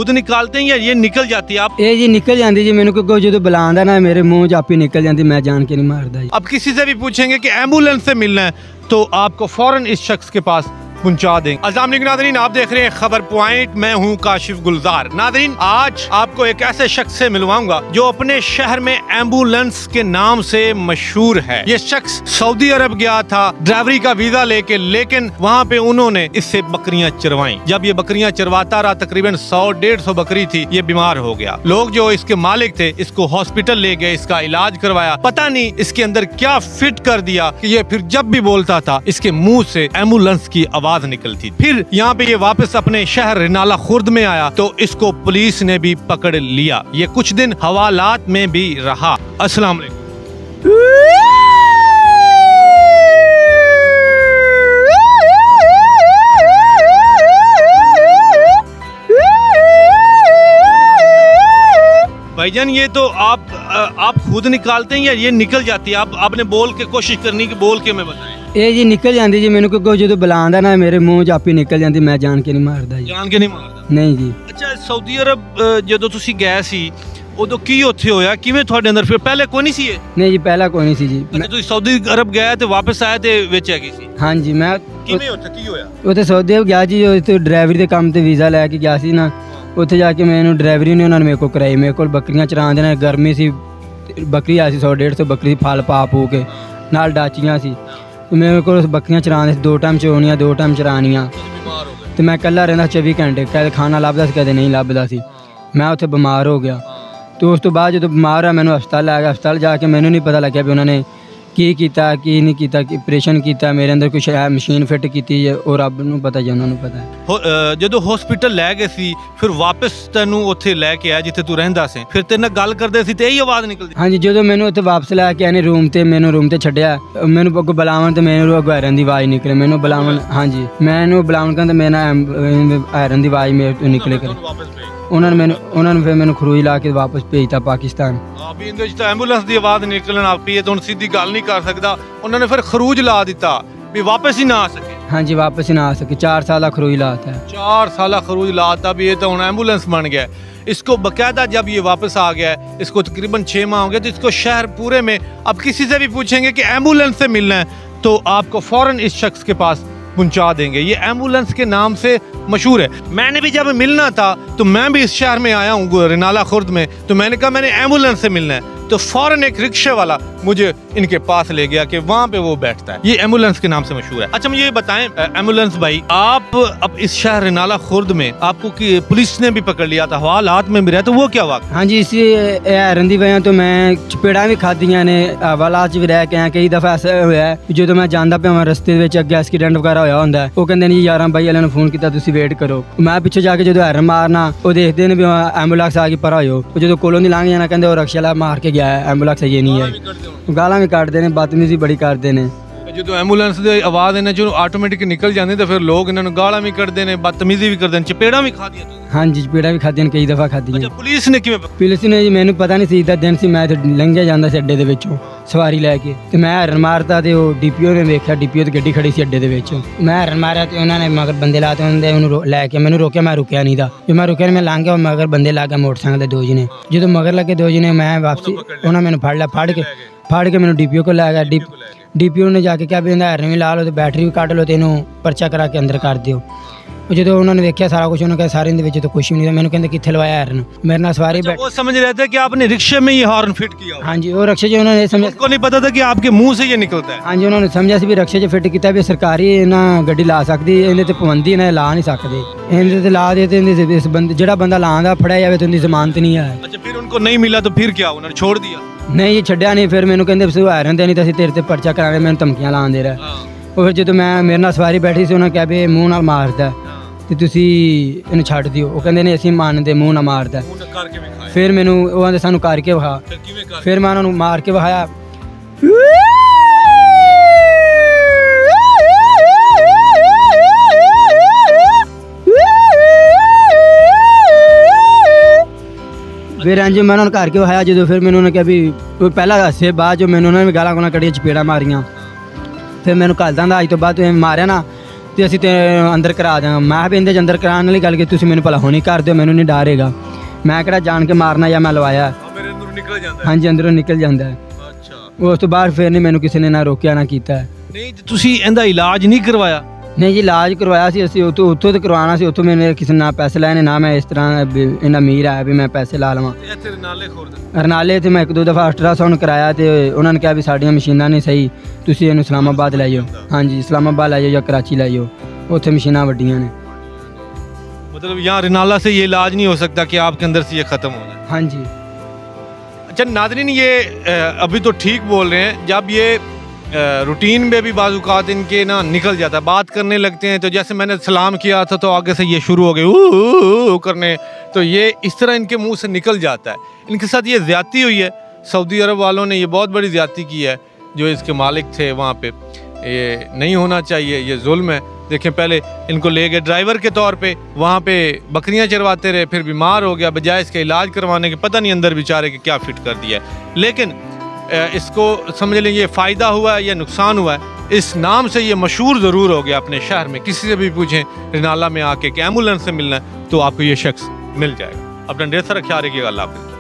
खुद निकालते हैं या ये निकल जाती है? आप ये जी निकल जाती जी, मैंने कोई जो बुलांदा ना मेरे मुंह च आप ही निकल जाती, मैं जान के नहीं मारदा जी। अब किसी से भी पूछेंगे कि एम्बुलेंस से मिलना है तो आपको फौरन इस शख्स के पास पहुंचा देंगे। अस्सलाम वालेकुम नाज़रीन, आप देख रहे हैं खबर पॉइंट, मैं हूं काशिफ गुलजार। नाज़रीन, आज आपको एक ऐसे शख्स से मिलवाऊंगा जो अपने शहर में एम्बुलेंस के नाम से मशहूर है। ये शख्स सऊदी अरब गया था ड्राइवरी का वीजा लेके, लेकिन वहाँ पे उन्होंने इससे बकरियां चरवाई। जब ये बकरियां चरवाता रहा, तकरीबन 100-150 बकरी थी, ये बीमार हो गया। लोग जो इसके मालिक थे इसको हॉस्पिटल ले गए, इसका इलाज करवाया। पता नहीं इसके अंदर क्या फिट कर दिया कि ये फिर जब भी बोलता था इसके मुंह से एम्बुलेंस की आवाज निकलती। फिर यहाँ पे ये वापस अपने शहर रिनाला खुर्द में आया तो इसको पुलिस ने भी पकड़ लिया। ये कुछ दिन हवालात में भी रहा। अस्सलाम वालेकुम। भाईजान, ये तो आप खुद निकालते हैं या ये निकल जाती है? आपने बोल के कोशिश करनी कि बोल के मैं बताएं। ये जी निकल जाती जी, मैंने कोई जो बुलांदा ना मेरे मुंह च आप ही निकल जाती, मैं जान के नहीं मारदा जी। जान के नहीं मारदा? नहीं जी। ਅੱਛਾ, ਸਾਊਦੀ ਅਰਬ ਜਦੋਂ ਤੁਸੀਂ ਗਏ ਸੀ ਉਦੋਂ ਕੀ ਉੱਥੇ ਹੋਇਆ? ਕਿਵੇਂ ਤੁਹਾਡੇ ਅੰਦਰ ਫਿਰ ਪਹਿਲੇ ਕੋਈ ਨਹੀਂ ਸੀ ਇਹ? नहीं जी, पहला कोई नहीं सी जी। ਅੱਛਾ, ਤੁਸੀਂ ਸਾਊਦੀ ਅਰਬ ਗਏ ਤੇ ਵਾਪਸ ਆਏ ਤੇ ਵਿੱਚ ਹੈਗੀ ਸੀ? हाँ जी, मैं ਕਿਵੇਂ ਉੱਥੇ ਕੀ ਹੋਇਆ? ਉੱਥੇ ਸਊਦੀ ਅਰਬ ਗਿਆ ਜੀ, ਉੱਥੇ ਡਰਾਈਵਰੀ ਦੇ ਕੰਮ ਤੇ ਵੀਜ਼ਾ ਲੈ ਕੇ ਗਿਆ ਸੀ ਨਾ। ਉੱਥੇ ਜਾ ਕੇ ਮੈਨੂੰ ਡਰਾਈਵਰੀ ਨੇ ਉਹਨਾਂ ਨੇ ਮੇਰੇ ਕੋਲ ਕਰਾਈ। ਮੇਰੇ ਕੋਲ ਬੱਕਰੀਆਂ ਚਰਾਉਣ ਦੇ ਨਾਲ ਗਰਮੀ ਸੀ, ਬੱਕਰੀ ਆ ਸੀ 100-150 ਬੱਕਰੀ ਫਲ ਪਾ ਪੂ ਕੇ, ਨਾਲ ਡਾਚੀਆਂ ਸੀ। ਮੇਰੇ ਕੋਲ ਬੱਕਰੀਆਂ ਚਰਾਉਣ ਦੇ 2 ਟਾਈਮ ਚੋਣੀਆਂ 2 ਟਾਈਮ ਚਰਾਉਣੀਆਂ ਤੇ ਮੈਂ ਇਕੱਲਾ ਰਹਿੰਦਾ 24 ਘੰਟੇ, ਕਦੇ ਖਾਣਾ ਲੱਭਦਾ ਸੀ ਕਦੇ ਨਹੀਂ ਲੱਭਦਾ ਸੀ। ਮੈਂ ਉੱਥੇ ਬਿਮਾਰ ਹੋ ਗਿਆ ਤੇ ਉਸ ਤੋਂ ਬਾਅਦ ਜਦੋਂ ਬਿਮਾਰ ਹੋਇਆ ਮੈਨੂੰ ਹਸਪਤਾਲ ਲੈ ਗਿਆ। ਹਸਪਤਾਲ ਜਾ ਕੇ ਮੈਨੂੰ ਨਹੀਂ ਪਤਾ ਲੱਗਿਆ ਵੀ ਉਹਨਾਂ ਨੇ ਕੀ ਕੀਤਾ ਕੀ ਨਹੀਂ ਕੀਤਾ, ਕਿ ਆਪਰੇਸ਼ਨ ਕੀਤਾ ਮੇਰੇ ਅੰਦਰ ਕੁਛ ਮਸ਼ੀਨ ਫਿੱਟ ਕੀਤੀ ਉਹ ਰੱਬ ਨੂੰ ਪਤਾ ਜੀ, ਉਹਨਾਂ ਨੂੰ ਪਤਾ ਹੈ। ਜਦੋਂ ਹਸਪੀਟਲ ਲੈ ਗਏ ਸੀ ਫਿਰ ਵਾਪਸ ਤੈਨੂੰ ਉੱਥੇ ਲੈ ਕੇ ਆਇਆ ਜਿੱਥੇ ਤੂੰ ਰਹਿੰਦਾ ਸੀ, ਫਿਰ ਤੇਰੇ ਨਾਲ ਗੱਲ ਕਰਦੇ ਸੀ ਤੇ ਇਹੀ ਆਵਾਜ਼ ਨਿਕਲਦੀ? ਹਾਂਜੀ, ਜਦੋਂ ਮੈਨੂੰ ਉੱਥੇ ਵਾਪਸ ਲੈ ਕੇ ਆਏ ਨੇ ਰੂਮ ਤੇ, ਮੈਨੂੰ ਰੂਮ ਤੇ ਛੱਡਿਆ, ਮੈਨੂੰ ਅੱਗੋਂ ਬੁਲਾਵਣ ਤੇ ਮੈਨੂੰ ਅੱਗੋਂ ਆਇਰਨ ਦੀ ਆਵਾਜ਼ ਨਿਕਲੇ। ਮੈਨੂੰ ਬੁਲਾਵਣ, ਹਾਂਜੀ ਮੈਨੂੰ ਬੁਲਾਵਣ ਕਹਿੰਦਾ ਮੇਰੇ ਨਾਲ ਆਇਰਨ ਦੀ ਆਵਾਜ਼ ਮੇਰੇ ਤੋਂ ਨਿਕਲੇ ਕਰ। ਉਹਨਾਂ ਨੇ ਫਿਰ ਮੈਨੂੰ ਖਰੂਜ ਲਾ ਕੇ ਵਾਪਸ ਭੇਜਤਾ ਪਾਕਿਸਤਾਨ। ਵੀ ਇਹਦੇ ਵਿੱਚ ਤਾਂ ਐਂਬੂਲੈਂਸ ਦੀ ਆਵਾਜ਼ ਨਿਕਲਣ ਆ ਪਈ ਹੈ ਤਾਂ ਹੁਣ ਸਿੱਧੀ ਗੱਲ ਨਹੀਂ ਕਰ ਸਕਦਾ। ਉਹਨਾਂ ਨੇ ਫਿਰ ਖਰੂਜ ਲਾ ਦਿੱਤਾ ਵੀ ਵਾਪਸ ਹੀ ਨਾ ਆ ਸਕੇ। ਹਾਂਜੀ, ਵਾਪਸ ਹੀ ਨਾ ਆ ਸਕੇ। 4 साल खरूज लाता है। 4 साल खरूज लाता भी ये तो हूँ एम्बुलेंस बन गया। इसको बाकायदा जब ये वापस आ गया है, इसको तकरीबन 6 माह हो गए, तो इसको शहर पूरे में अब किसी से भी पूछेंगे कि एम्बुलेंस से मिलना है तो आपको फौरन इस शख्स के पास पहुंचा देंगे। ये एम्बुलेंस के नाम से मशहूर है। मैंने भी जब मिलना था तो मैं भी इस शहर में आया हूँ रिनाला खुर्द में, तो मैंने कहा मैंने एम्बुलेंस से मिलना है तो फौरन एक रिक्शे वाला मुझे इनके पास ले गया कि वहाँ पे वो बैठता है। ये एम्बुलेंस के नाम से मशहूर है। अच्छा, मुझे ये बताएं एम्बुलेंस भाई, आप अब इस शहर रिनाला खुर्द में आपको कि पुलिस ने भी पकड़ लिया था, हवालात में भी रहा, तो वो क्या हुआ? हाँ जी, इसी हैरन की वजह तो मैं चपेड़ा भी खादियां ने, हवालात भी रह के आया। कई दफा ऐसा होया जो मैं जाता पे रस्ते अगे एक्सीडेंट वगैरह होया होंदा है, वो कहते जी 11 बाई वाले ने फोन किया तुसीं वेट करो। मैं पिछे जाके जो हैरन मारना वो देखते हैं भी एम्बुलेंस आ गई पर हो, जो कोलों दी लंघ जाना कहते रक्शे वाला मार के एम्बुलेंस ये नहीं है। गालां भी ਕੱਢਦੇ ਨੇ, ਬਦਤਮੀਜ਼ੀ ਬੜੀ ਕਰਦੇ ਨੇ। ਜਦੋਂ ਐਂਬੂਲੈਂਸ ਦੀ ਆਵਾਜ਼ ਇਹਨਾਂ ਚੋਂ ਆਟੋਮੈਟਿਕ ਨਿਕਲ ਜਾਂਦੀ ਤਾਂ ਫਿਰ ਲੋਕ ਇਹਨਾਂ ਨੂੰ ਗਾਲਾਂ ਵੀ ਕੱਢਦੇ ਨੇ, ਬਦਤਮੀਜ਼ੀ ਵੀ ਕਰਦੇ ਨੇ, ਚਪੇੜਾਂ ਵੀ ਖਾਦੀਆਂ ਤੁਸੀਂ? ਹਾਂਜੀ, ਚਪੇੜਾਂ ਵੀ ਖਾਦੀਆਂ ਨੇ, ਕਈ ਦਫਾ ਖਾਦੀਆਂ। ਅੱਛਾ, ਪੁਲਿਸ ਨੇ ਕਿਵੇਂ? ਪੁਲਿਸ ਨੇ ਜੀ ਮੈਨੂੰ ਪਤਾ ਨਹੀਂ ਸੀ, ਦਾ ਦਿਨ ਸੀ, ਮੈਂ ਤੇ ਲੰਘਿਆ ਜਾਂਦਾ ਸੀ ਅੱਡੇ ਦੇ ਵਿੱਚੋਂ ਸਵਾਰੀ ਲੈ ਕੇ ਤੇ ਮੈਂ ਹਰਨ ਮਾਰਤਾ ਤੇ ਉਹ ਡੀਪੀਓ ਨੇ ਵੇਖਿਆ, ਡੀਪੀਓ ਤੇ ਗੱਡੀ ਖੜੀ ਸੀ ਅੱਡੇ ਦੇ ਵਿੱਚ। ਮੈਂ ਹਰਨ ਮਾਰਿਆ ਤੇ ਉਹਨਾਂ ਨੇ ਮਗਰ ਬੰਦੇ ਲਾਤੇ, ਉਹਨਾਂ ਦੇ ਉਹਨੂੰ ਲੈ ਕੇ ਮੈਨੂੰ ਰੋਕਿਆ, ਮੈਂ ਰੁਕਿਆ ਨਹੀਂ ਦਾ। ਜੇ ਮੈਂ ਰੁਕਿਆ ਮੈਂ ਲੰਘ ਗਿਆ, ਮਗਰ ਬੰਦੇ ਲੱਗ ਗਏ ਮੋਟਰਸਾਈਕਲ ਦੇ 2 ਜਣੇ। ਜਦੋਂ ਮਗਰ ਲੱਗੇ 2 ਜਣੇ, ਮੈਂ ਵਾਪਸੀ ਉਹਨਾਂ ਮੈਨੂੰ ਫੜ ਲਿਆ, ਫੜ ਕੇ ਮੈਨੂੰ ਡੀਪੀਓ ਕੋਲ ਲੈ ਗਿਆ। ਡੀਪੀਓ ਨੇ ਜਾ ਕੇ ਕਿਹਾ ਵੀ ਇਹਦਾ ਹੈਰਨ ਵੀ ਲਾ ਲਓ ਤੇ ਬੈਟਰੀ ਵੀ ਕੱਢ ਲਓ ਤੇ ਇਹਨੂੰ ਪਰਚਾ ਕਰਾ ਕੇ ਅੰਦਰ ਕਰ ਦਿਓ। ਜਦੋਂ ਉਹਨਾਂ ਨੇ ਵੇਖਿਆ ਸਾਰਾ ਕੁਝ, ਉਹਨਾਂ ਕਹਿੰਦੇ ਸਾਰੇ ਦੇ ਵਿੱਚ ਤਾਂ ਕੁਛ ਵੀ ਨਹੀਂ। ਮੈਨੂੰ ਕਹਿੰਦੇ ਕਿੱਥੇ ਲਵਾਇਆ ਹੈਰਨ? ਮੇਰੇ ਨਾਲ ਸਵਾਰੀ वो समझ रहे थे कि आपने रिक्शे में ये हॉर्न फिट किया? हाँ जी, वो रक्शे जो उन्होंने समझा, उनको नहीं पता था कि आपके मुंह से ये निकलता है? हाँ जी, उन्होंने समझा सी भी रक्शे 'ਚ ਫਿੱਟ ਕੀਤਾ ਵੀ ਸਰਕਾਰੀ ਇਹਨਾਂ ਗੱਡੀ ਲਾ ਸਕਦੀ, ਇਹਦੇ ਤੇ ਪਾਬੰਦੀ ਇਹਨਾਂ ਲਾ ਨਹੀਂ ਸਕਦੇ। ਇਹਦੇ ਤੇ ਲਾ ਦੇ ਤੇ ਇਸ ਬੰਦੇ ਜਿਹੜਾ ਬੰਦਾ ਲਾਉਂਦਾ ਫੜਿਆ ਜਾਵੇ ਤੇ ਉਹਦੀ ਜ਼ਮਾਨਤ ਨਹੀਂ ਹੈ। अच्छा, फिर उनको नहीं मिला तो फिर क्या उन्होंने छोड़ दिया? ਨਹੀਂ ਛੱਡਿਆ ਨਹੀਂ, ਫਿਰ ਮੈਨੂੰ ਕਹਿੰਦੇ ਤੁਸੀਂ ਹੈਰਨ ਦੇ ਨਹੀਂ ਤਾਂ ਅਸੀਂ ਤੇਰੇ ਤੇ ਪਰਚਾ ਕਰਾਂਗੇ, ਮੈਨੂੰ ਧਮਕੀਆਂ ਲਾਉਂਦੇ ਰਹੇ। ਉਹ ਫਿਰ ਜਦੋਂ ਮੈਂ ਮੇਰੇ ਨਾਲ ਸਵਾਰੀ ਬੈਠੀ ਸੀ, ਉਹਨਾਂ ਕਿਹਾ ਵੀ ਮੂੰਹ ਨਾਲ ਮਾਰਦਾ ਤੇ ਤੁਸੀਂ ਇਹਨੂੰ ਛੱਡ ਦਿਓ। ਉਹ ਕਹਿੰਦੇ ਨੇ ਅਸੀਂ ਮੰਨਦੇ, ਮੂੰਹ ਨਾਲ ਮਾਰਦਾ। ਫਿਰ ਮੈਨੂੰ ਉਹ ਕਹਿੰਦੇ ਸਾਨੂੰ ਕਰਕੇ ਵਿਖਾ, ਫਿਰ ਮੈਂ ਉਹਨਾਂ ਨੂੰ ਮਾਰ ਕੇ ਵਿਖਾਇਆ। ਫਿਰ ਇੰਝ ਮੈਂ ਉਹਨਾਂ ਨੂੰ ਘਰ ਕੇ ਵਿਖਾਇਆ। ਜਦੋਂ ਫਿਰ ਮੈਨੂੰ ਉਹਨੇ ਕਿਹਾ ਵੀ ਉਹ ਪਹਿਲਾਂ ਹੱਸੇ, ਬਾਅਦ ਜੋ ਮੈਨੂੰ ਉਹਨਾਂ ਨੇ ਗਾਲਾਂ ਗਾਲਾਂ ਕੱਢੀਆਂ, ਚਪੇੜਾਂ ਮਾਰੀਆਂ। ਫਿਰ ਮੈਨੂੰ ਘੱਲਦਾ ਦਾ ਅੱਜ ਤੋਂ ਬਾਅਦ ਤੂੰ ਮਾਰਿਆ ਨਾ ਤੇ ਅਸੀਂ ਤੇ ਅੰਦਰ ਕਰਾ ਦਾਂਗਾ। ਮੈਂ ਵੀ ਇਹਦੇ 'ਚ ਅੰਦਰ ਕਰਾਉਣ ਵਾਲੀ ਗੱਲ ਕਿ ਤੁਸੀਂ ਮੈਨੂੰ ਭਲਾ ਹੁਣੀ ਕਰ ਦਿਓ, ਮੈਨੂੰ ਨਹੀਂ ਡਰ ਹੈਗਾ। ਮੈਂ ਕਿਹੜਾ ਜਾਣ ਕੇ ਮਾਰਨਾ ਜਾਂ ਮੈਂ ਲਵਾਇਆ। ਮੇਰੇ ਅੰਦਰੋਂ ਨਿਕਲ ਜਾਂਦਾ ਹਾਂਜੀ ਅੰਦਰੋਂ ਨਿਕਲ ਜਾਂਦਾ ਹੈ। ਅੱਛਾ, ਉਸ ਤੋਂ ਬਾਅਦ ਫਿਰ ਨਹੀਂ ਮੈਨੂੰ ਕਿਸੇ ਨੇ ਨਾ ਰੋਕਿਆ ਨਾ ਕੀਤਾ। ਨਹੀਂ ਤੇ ਤੁਸੀਂ ਇਹਦਾ ਇਲਾਜ ਨਹੀਂ ਕਰਵਾਇਆ? ਨਹੀਂ ਜੀ ਇਲਾਜ ਕਰਵਾਇਆ ਸੀ ਅਸੀਂ, ਉੱਥੋਂ ਤੇ ਕਰਵਾਉਣਾ ਸੀ। ਉੱਥੋਂ ਮੈਨੇ ਕਿਸੇ ਨਾ ਪੈਸੇ ਲੈਣੇ ਨਾ ਮੈਂ ਇਸ ਤਰ੍ਹਾਂ ਇੰਨਾ ਅਮੀਰ ਆਇਆ ਵੀ ਮੈਂ ਪੈਸੇ ਲਾ ਲਵਾਂ। ਇੱਥੇ ਰਨਾਲੇ ਖੁਰਦ ਰਨਾਲੇ ਤੇ ਮੈਂ 1-2 ਦਫਾ ਅਲਟਰਾਸਾਊਂਡ ਕਰਾਇਆ ਤੇ ਉਹਨਾਂ ਨੇ ਕਿਹਾ ਵੀ ਸਾਡੀਆਂ ਮਸ਼ੀਨਾਂ ਨਹੀਂ ਸਹੀ, ਤੁਸੀਂ ਇਹਨੂੰ ਇਸਲਾਮਾਬਾਦ ਲੈ ਜਾਓ। ਹਾਂਜੀ ਇਸਲਾਮਾਬਾਦ ਲੈ ਜਾਓ ਜਾਂ ਕਰਾਚੀ ਲੈ ਜਾਓ, ਉੱਥੇ ਮਸ਼ੀਨਾਂ ਵੱਡੀਆਂ ਨੇ। मतलब यहाँ रिनाला से ये इलाज नहीं हो सकता कि आपके अंदर से ये ख़त्म हो जाए? हाँ जी। अच्छा नाज़रीन, ये अभी तो ठीक बोल रहे हैं, जब ये रूटीन में भी बाज़ औक़ात इनके ना निकल जाता है, बात करने लगते हैं तो जैसे मैंने सलाम किया था तो आगे से ये शुरू हो गए करने, तो ये इस तरह इनके मुंह से निकल जाता है। इनके साथ ये ज़्यादती हुई है, सऊदी अरब वालों ने ये बहुत बड़ी ज़्यादती की है। जो इसके मालिक थे वहाँ पे, ये नहीं होना चाहिए, ये जुल्म है। देखें पहले इनको ले गए ड्राइवर के तौर पे, वहाँ पे बकरियाँ चरवाते रहे, फिर बीमार हो गया, बजाय इसके इलाज करवाने के पता नहीं अंदर बेचारे के क्या फिट कर दिया है। लेकिन इसको समझ लें ये फ़ायदा हुआ है या नुकसान हुआ है, इस नाम से ये मशहूर ज़रूर हो गया अपने शहर में। किसी से भी पूछें रिनाला में आके कि एम्बुलेंस से मिलना है तो आपको ये शख्स मिल जाएगा। अपना ढेर सारा ख्याल रखिएगा। अल्लाह हाफ़िज़।